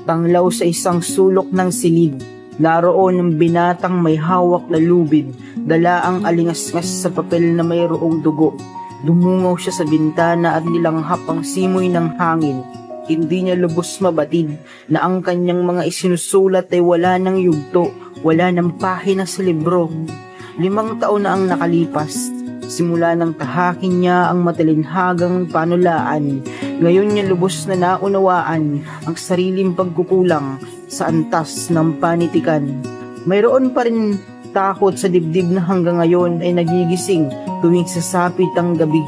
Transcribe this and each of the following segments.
Tanglaw sa isang sulok ng silid, naroon ang binatang may hawak na lubid, dala ang alingasngas sa papel na mayroong dugo. Dumungaw siya sa bintana at nilanghap ang simoy ng hangin. Hindi niya lubos mabatid na ang kanyang mga isinusulat ay wala ng yugto, wala ng pahina sa libro. 5 taon na ang nakalipas, simula nang tahakin niya ang matalinhagang panulaan. Ngayon niya lubos na naunawaan ang sariling pagkukulang sa antas ng panitikan. Mayroon pa rin takot sa dibdib na hanggang ngayon ay nagigising tuwing sasapit ang gabi.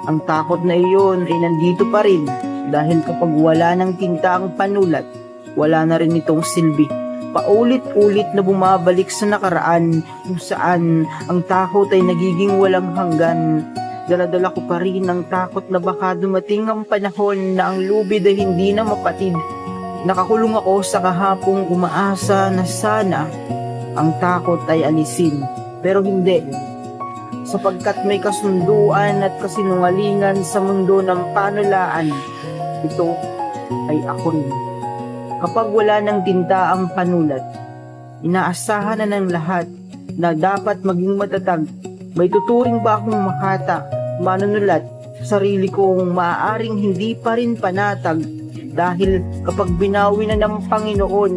Ang takot na iyon ay nandito pa rin dahil kapag wala ng tinta ang panulat, wala na rin itong silbi. Paulit-ulit na bumabalik sa nakaraan kung saan ang takot ay nagiging walang hanggan. Daladala ko pa rin ang takot na baka dumating ang panahon na ang lubid ay hindi na mapatid. Nakakulong ako sa kahapong umaasa na sana ang takot ay alisin. Pero hindi, sapagkat may kasunduan at kasinungalingan sa mundo ng panulaan, ito ay ako rin. Kapag wala ng tinta ang panulat, inaasahan na ng lahat na dapat maging matatag. May tuturing ba akong makata, manunulat, sarili kong maaaring hindi pa rin panatag dahil kapag binawi na ng Panginoon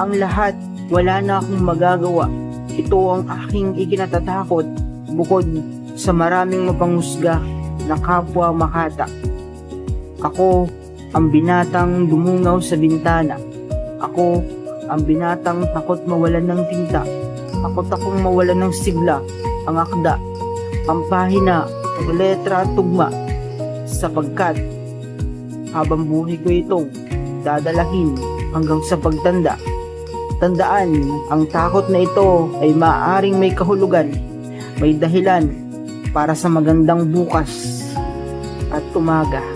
ang lahat, wala na akong magagawa. Ito ang aking ikinatatakot bukod sa maraming mapanghusga na kapwa makata. Ako ang binatang dumungaw sa bintana. Ako ang binatang takot mawalan ng tinta. Takot akong mawalan ng sigla, ang akda, ang pahina, ang letra at tugma. Sapagkat habang buhay ko itong dadalahin hanggang sa pagtanda. Tandaan, ang takot na ito ay maaaring may kahulugan, may dahilan para sa magandang bukas at umaga.